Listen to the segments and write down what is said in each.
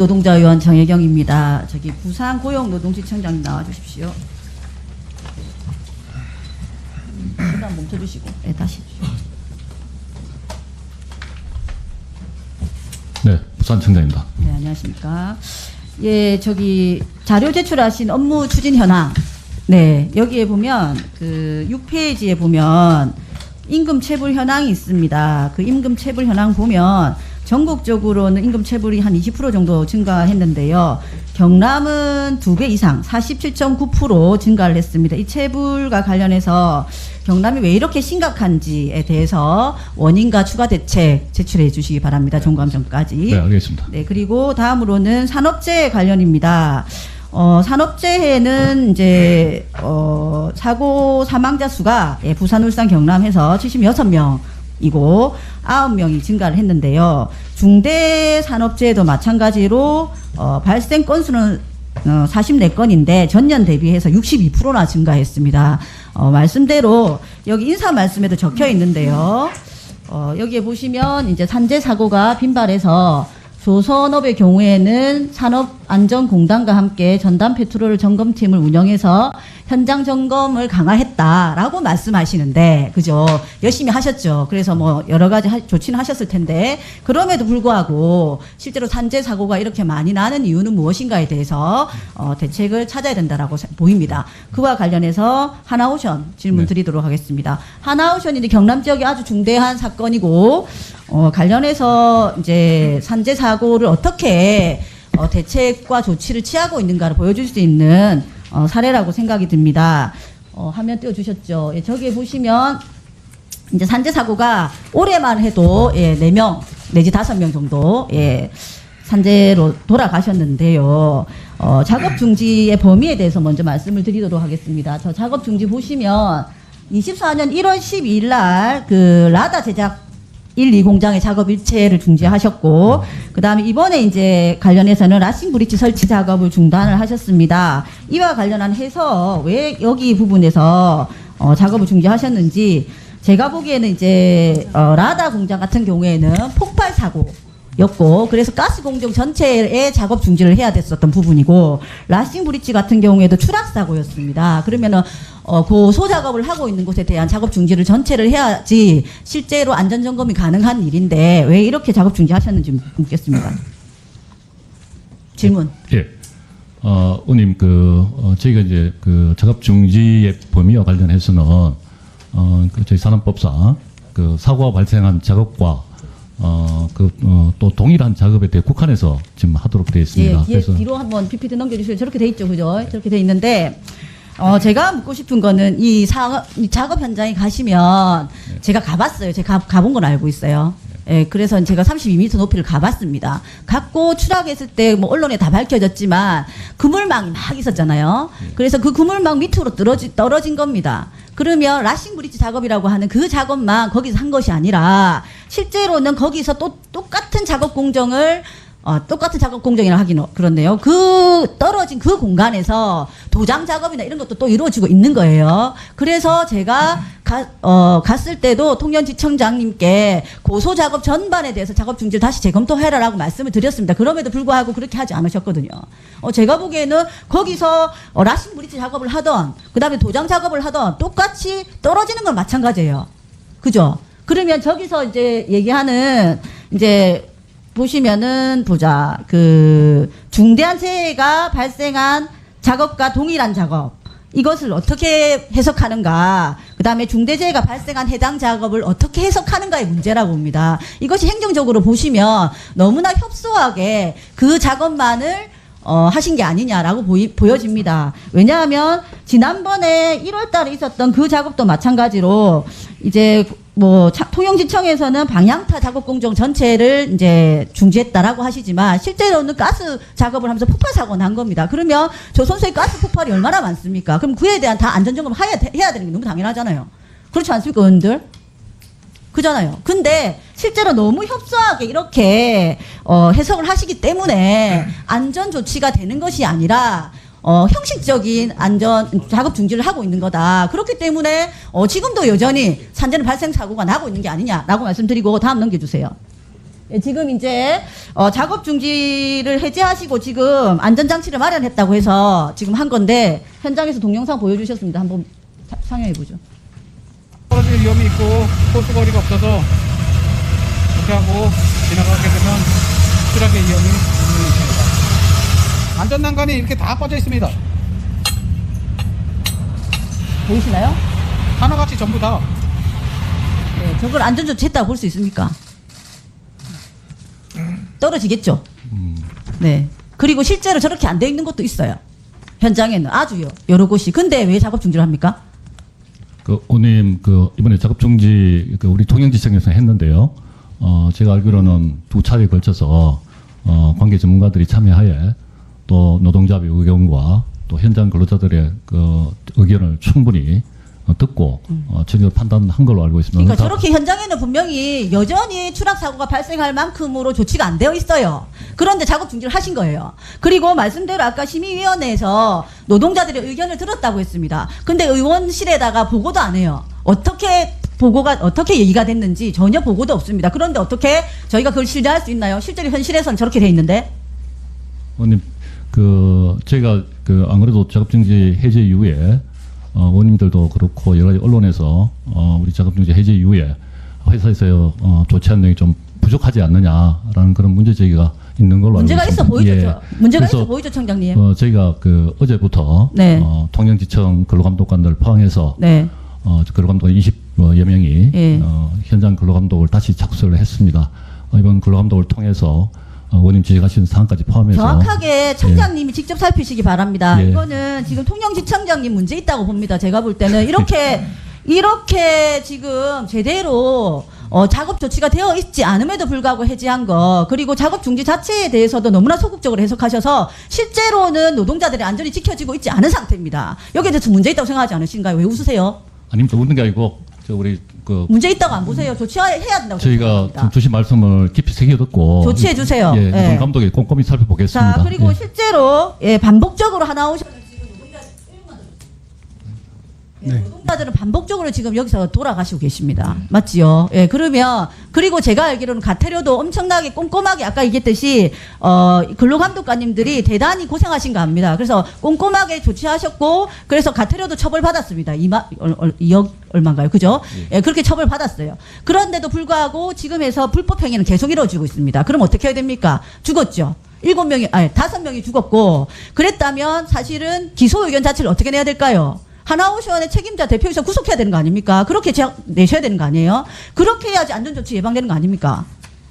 노동자의원 정혜경입니다. 저기 부산 고용노동지청장님 나와주십시오. 잠깐 멈춰주시고, 네, 다시. 네, 부산청장입니다. 네, 안녕하십니까. 예, 저기 자료 제출하신 업무 추진 현황. 네, 여기에 보면 그 6페이지에 보면 임금 체불 현황이 있습니다. 그 임금 체불 현황 보면 전국적으로는 임금 체불이 한 20% 정도 증가했는데요. 경남은 2배 이상 47.9% 증가를 했습니다. 이 체불과 관련해서 경남이 왜 이렇게 심각한지에 대해서 원인과 추가 대책 제출해 주시기 바랍니다. 종감 전까지. 네, 알겠습니다. 네, 그리고 다음으로는 산업재해 관련입니다. 산업재해는 이제 사고 사망자 수가 부산, 울산, 경남해서 76명이고 9명이 증가를 했는데요. 중대 산업재해도 마찬가지로 발생 건수는 44건인데 전년 대비해서 62%나 증가했습니다. 말씀대로 여기 인사 말씀에도 적혀 있는데요. 여기에 보시면 이제 산재 사고가 빈발해서 조선업의 경우에는 산업안전공단과 함께 전담 페트롤 점검팀을 운영해서 현장 점검을 강화했다라고 말씀하시는데, 그죠? 열심히 하셨죠. 그래서 뭐 여러 가지 조치는 하셨을 텐데, 그럼에도 불구하고 실제로 산재 사고가 이렇게 많이 나는 이유는 무엇인가에 대해서 대책을 찾아야 된다라고 보입니다. 그와 관련해서 하나오션 질문 드리도록 하겠습니다. 하나오션이 경남 지역이 아주 중대한 사건이고, 관련해서 이제 산재 사고를 어떻게 대책과 조치를 취하고 있는가를 보여줄 수 있는 사례라고 생각이 듭니다. 화면 띄워주셨죠. 예, 저기에 보시면 이제 산재 사고가 올해만 해도 4명 내지 5명 정도 산재로 돌아가셨는데요. 작업 중지의 범위에 대해서 먼저 말씀을 드리도록 하겠습니다. 저 작업 중지 보시면 24년 1월 12일 날 그 라다 제작 1, 2공장의 작업 일체를 중지하셨고, 그 다음에 이번에 이제 관련해서는 라싱 브릿지 설치 작업을 중단을 하셨습니다. 이와 관련한 해서 왜 여기 부분에서 작업을 중지하셨는지, 제가 보기에는 이제 라다 공장 같은 경우에는 폭발 사고였고, 그래서 가스 공정 전체의 작업 중지를 해야 됐었던 부분이고, 라싱 브릿지 같은 경우에도 추락 사고였습니다. 그러면은 고소 작업을 하고 있는 곳에 대한 작업 중지를 전체를 해야지 실제로 안전 점검이 가능한 일인데 왜 이렇게 작업 중지하셨는지 묻겠습니다. 질문. 예. 의원님, 저희가 이제 그 작업 중지의 범위와 관련해서는 저희 산업법상 그 사고가 발생한 작업과 또 동일한 작업에 대해 국한해서 지금 하도록 되어 있습니다. 예, 뒤로 한번 PPT 넘겨주시면 저렇게 돼 있죠, 그죠? 저렇게 돼 있는데. 제가 묻고 싶은 거는 이 작업 현장에 가시면 제가 가봤어요. 제가 가본 건 알고 있어요. 예, 그래서 제가 32m 높이를 가봤습니다. 갔고 추락했을 때 뭐 언론에 다 밝혀졌지만 그물망이 막 있었잖아요. 그래서 그 그물망 밑으로 떨어진 겁니다. 그러면 라싱 브릿지 작업이라고 하는 그 작업만 거기서 한 것이 아니라 실제로는 거기서 또 똑같은 작업 공정을 똑같은 작업 공정이라 하기는 그렇네요. 그 떨어진 그 공간에서 도장 작업이나 이런 것도 또 이루어지고 있는 거예요. 그래서 제가 갔을 때도 통연지청장님께 고소 작업 전반에 대해서 작업 중지를 다시 재검토해라라고 말씀을 드렸습니다. 그럼에도 불구하고 그렇게 하지 않으셨거든요. 제가 보기에는 거기서 라싱 브릿지 작업을 하던 그다음에 도장 작업을 하던 똑같이 떨어지는 건 마찬가지예요. 그죠? 그러면 저기서 이제 얘기하는 이제 보시면은 그 중대한 재해가 발생한 작업과 동일한 작업, 이것을 어떻게 해석하는가, 그 다음에 중대재해가 발생한 해당 작업을 어떻게 해석하는가의 문제라고 봅니다. 이것이 행정적으로 보시면 너무나 협소하게 그 작업만을 하신 게 아니냐라고 보여집니다. 왜냐하면 지난번에 1월 달에 있었던 그 작업도 마찬가지로 이제 뭐 통영지청에서는 방향타 작업 공정 전체를 이제 중지했다라고 하시지만 실제로는 가스 작업을 하면서 폭발 사고가 난 겁니다. 그러면 조선소의 가스 폭발이 얼마나 많습니까? 그럼 그에 대한 다 안전점검 해야 되는 게 너무 당연하잖아요. 그렇지 않습니까, 의원들? 그잖아요. 근데 실제로 너무 협소하게 이렇게 해석을 하시기 때문에 안전 조치가 되는 것이 아니라 형식적인 안전 작업 중지를 하고 있는 거다. 그렇기 때문에 지금도 여전히 산재 발생 사고가 나고 있는 게 아니냐라고 말씀드리고 다음 넘겨주세요. 예, 지금 이제 작업 중지를 해제하시고 지금 안전장치를 마련했다고 해서 지금 한 건데 현장에서 동영상 보여주셨습니다. 한번 상영해 보죠. 떨어질 위험이 있고 호수거리가 없어서 이렇게 하고 지나가게 되면 추락의 위험이 있습니다. 안전난간이 이렇게 다 빠져 있습니다. 보이시나요? 하나같이 전부 다. 네, 저걸 안전조치 했다고 볼 수 있습니까? 떨어지겠죠? 네. 그리고 실제로 저렇게 안 돼 있는 것도 있어요. 현장에는 아주 여러 곳이. 근데 왜 작업 중지를 합니까? 그 의원님 그 이번에 작업 중지 그 우리 통영지청에서 했는데요. 제가 알기로는 두 차례에 걸쳐서 관계 전문가들이 참여하에 또 노동자의 의견과 또 현장 근로자들의 그 의견을 충분히 듣고 전혀 판단한 걸로 알고 있습니다. 그러니까 저렇게 현장에는 분명히 여전히 추락 사고가 발생할 만큼으로 조치가 안 되어 있어요. 그런데 작업 중지를 하신 거예요. 그리고 말씀대로 아까 심의위원회에서 노동자들의 의견을 들었다고 했습니다. 근데 의원실에다가 보고도 안 해요. 어떻게 얘기가 됐는지 전혀 보고도 없습니다. 그런데 어떻게 저희가 그걸 신뢰할 수 있나요? 실제로 현실에서는 저렇게 돼 있는데. 의원님 제가 안 그래도 작업중지 해제 이후에 의원님들도 그렇고 여러 가지 언론에서 우리 작업중지 해제 이후에 회사에서 조치한 내용이 좀 부족하지 않느냐라는 그런 문제 제기가 있는 걸로 문제가 알고 있어 있습니다. 보이죠? 예. 문제가 그래서, 있어 보이죠, 청장님? 저희가 어제부터 네. 통영지청 근로감독관들 포함해서 네. 근로감독관 20여 명이 예. 현장 근로감독을 다시 착수를 했습니다. 이번 근로감독을 통해서 의원님 지적하신 사항까지 포함해서 정확하게 청장님이 직접 살피시기 바랍니다. 예. 이거는 지금 통영지청장님 문제 있다고 봅니다. 제가 볼 때는 이렇게 지금 제대로 작업 조치가 되어 있지 않음에도 불구하고 해제한 거, 그리고 작업 중지 자체에 대해서도 너무나 소극적으로 해석하셔서 실제로는 노동자들의 안전이 지켜지고 있지 않은 상태입니다. 여기에 대해서 문제 있다고 생각하지 않으신가요? 왜 웃으세요? 아닙니다. 웃는 게 아니고 우리 문제 있다고 안 보세요. 조치해야 된다고 저희가 생각합니다. 좀 주신 말씀을 깊이 새겨 듣고 조치해 주세요. 예, 예. 이번 감독이 꼼꼼히 살펴보겠습니다. 자, 그리고 예. 실제로 반복적으로 하나오셔서 노동자들은 반복적으로 지금 여기서 돌아가시고 계십니다. 맞지요? 예, 그리고 제가 알기로는 가태료도 엄청나게 꼼꼼하게 아까 얘기했듯이, 근로감독관님들이 대단히 고생하신가 합니다. 그래서 꼼꼼하게 조치하셨고, 그래서 가태료도 처벌받았습니다. 2억 얼마인가요? 그죠? 예, 그렇게 처벌받았어요. 그런데도 불구하고 지금에서 불법행위는 계속 이루어지고 있습니다. 그럼 어떻게 해야 됩니까? 죽었죠? 5명이 죽었고, 그랬다면 사실은 기소 의견 자체를 어떻게 내야 될까요? 하나오션의 책임자 대표이사 구속해야 되는 거 아닙니까? 그렇게 내셔야 되는 거 아니에요? 그렇게 해야지 안전조치 예방되는 거 아닙니까?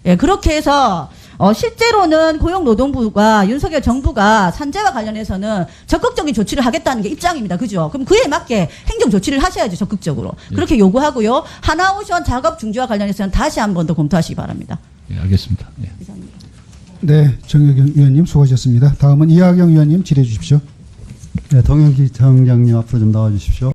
예, 그렇게 해서 실제로는 고용노동부가 윤석열 정부가 산재와 관련해서는 적극적인 조치를 하겠다는 게 입장입니다. 그죠? 그럼 그에 맞게 행정조치를 하셔야죠. 적극적으로. 그렇게 요구하고요. 하나오션 작업 중지와 관련해서는 다시 한 번 더 검토하시기 바랍니다. 예, 알겠습니다. 예. 이상입니다. 네, 정혜경 의원님 수고하셨습니다. 다음은 이하경 의원님 질의해 주십시오. 네, 통영지청장님 앞으로 좀 나와 주십시오.